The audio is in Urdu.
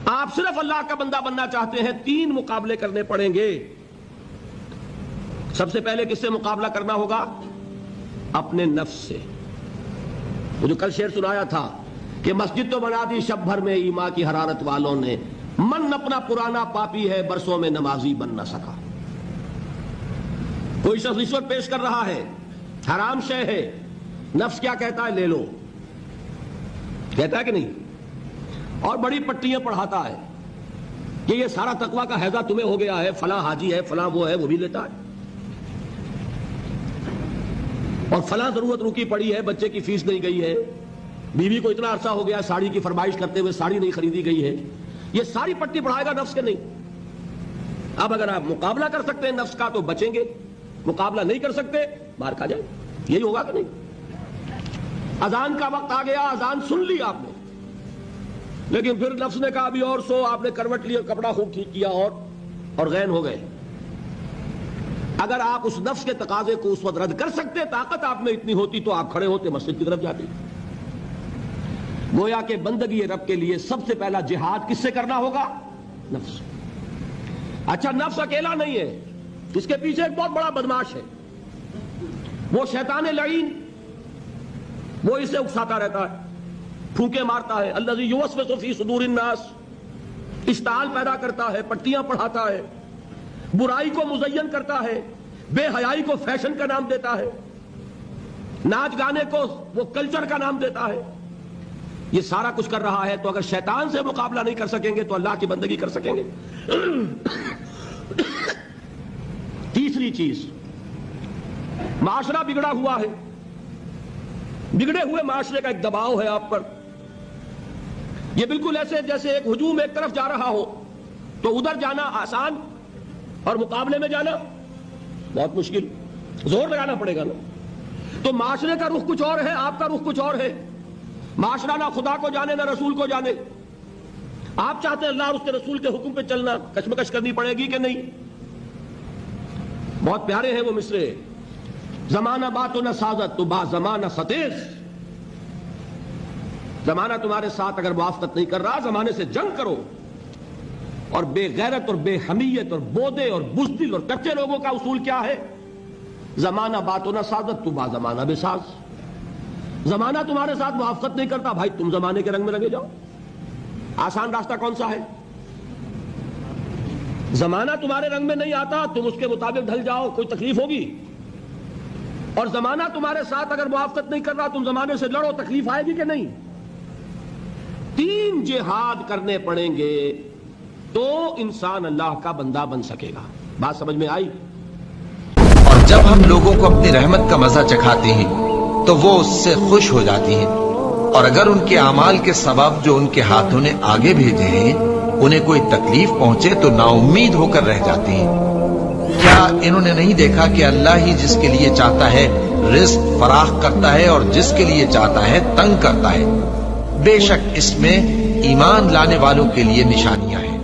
آپ صرف اللہ کا بندہ بننا چاہتے ہیں، 3 مقابلے کرنے پڑیں گے۔ سب سے پہلے کس سے مقابلہ کرنا ہوگا؟ اپنے نفس سے۔ وہ جو کل شعر سنایا تھا کہ مسجد تو بنا دی شب بھر میں ایمان کی حرارت والوں نے، من اپنا پرانا پاپی ہے برسوں میں نمازی بن نہ سکا۔ کوئی شخص رشوت پیش کر رہا ہے، حرام شے ہے، نفس کیا کہتا ہے؟ لے لو، کہتا ہے کہ نہیں؟ اور بڑی پٹیاں پڑھاتا ہے کہ یہ سارا تقویٰ کا حیضہ تمہیں ہو گیا ہے، فلاں حاجی ہے، فلاں وہ ہے، وہ بھی لیتا ہے، اور فلاں ضرورت رکی پڑی ہے، بچے کی فیس نہیں گئی ہے، بیوی کو اتنا عرصہ ہو گیا ساڑی کی فرمائش کرتے ہوئے ساڑی نہیں خریدی گئی ہے، یہ ساری پٹی پڑھائے گا نفس کے نہیں۔ اب اگر آپ مقابلہ کر سکتے ہیں نفس کا تو بچیں گے، مقابلہ نہیں کر سکتے مار کھا جائیں، یہی ہوگا کہ نہیں؟ اذان کا وقت آ گیا، اذان سن لی آپ نے، لیکن پھر نفس نے کہا ابھی اور سو، آپ نے کروٹ لی اور کپڑا خوب ٹھیک کیا اور غین ہو گئے۔ اگر آپ اس نفس کے تقاضے کو اس وقت رد کر سکتے، طاقت آپ میں اتنی ہوتی تو آپ کھڑے ہوتے مسجد کی طرف جاتے۔ گویا کہ بندگی رب کے لیے سب سے پہلا جہاد کس سے کرنا ہوگا؟ نفس۔ اچھا، نفس اکیلا نہیں ہے، اس کے پیچھے ایک بہت بڑا بدماش ہے، وہ شیطان لعین، وہ اسے اکساتا رہتا ہے، پھونکے مارتا ہے، الذی یوسوس فی صدور الناس، اشتعال پیدا کرتا ہے، پٹیاں پڑھاتا ہے، برائی کو مزین کرتا ہے، بے حیائی کو فیشن کا نام دیتا ہے، ناچ گانے کو وہ کلچر کا نام دیتا ہے، یہ سارا کچھ کر رہا ہے۔ تو اگر شیطان سے مقابلہ نہیں کر سکیں گے تو اللہ کی بندگی کر سکیں گے؟ تیسری چیز، معاشرہ بگڑا ہوا ہے، بگڑے ہوئے معاشرے کا ایک دباؤ ہے آپ پر، یہ بالکل ایسے جیسے ایک ہجوم ایک طرف جا رہا ہو تو ادھر جانا آسان اور مقابلے میں جانا بہت مشکل، زور لگانا پڑے گا نا۔ تو معاشرے کا رخ کچھ اور ہے، آپ کا رخ کچھ اور ہے، معاشرہ نہ خدا کو جانے نہ رسول کو جانے، آپ چاہتے ہیں اللہ اور اس کے رسول کے حکم پہ چلنا، کشمکش کرنی پڑے گی کہ نہیں؟ بہت پیارے ہیں وہ مصرے، زمانہ بات و نہ سازت تو با زمانہ ستیز، زمانہ تمہارے ساتھ اگر موافقت نہیں کر رہا، زمانے سے جنگ کرو۔ اور بے غیرت اور بے حمیت اور بودے اور بزدل اور کچے لوگوں کا اصول کیا ہے؟ زمانہ بات و نہ سازت تو با زمانہ بے ساز، زمانہ تمہارے ساتھ موافقت نہیں کرتا، بھائی تم زمانے کے رنگ میں لگے جاؤ۔ آسان راستہ کون سا ہے؟ زمانہ تمہارے رنگ میں نہیں آتا، تم اس کے مطابق ڈھل جاؤ، کوئی تکلیف ہوگی، اور زمانہ تمہارے ساتھ اگر موافقت نہیں کر رہا، تم زمانے سے لڑو، تکلیف آئے گی کہ نہیں؟ 3 جہاد کرنے پڑیں گے تو انسان اللہ کا بندہ بن سکے گا۔ بات سمجھ میں آئی؟ اور جب ہم لوگوں کو اپنی رحمت کا مزہ چکھاتے ہیں تو وہ اس سے خوش ہو جاتی ہیں، اور اگر ان کے اعمال کے سبب جو ان کے ہاتھوں نے آگے بھیجے ہیں انہیں کوئی تکلیف پہنچے تو نا امید ہو کر رہ جاتی ہیں۔ کیا انہوں نے نہیں دیکھا کہ اللہ ہی جس کے لیے چاہتا ہے رزق فراخ کرتا ہے اور جس کے لیے چاہتا ہے تنگ کرتا ہے؟ بے شک اس میں ایمان لانے والوں کے لیے نشانیاں ہیں۔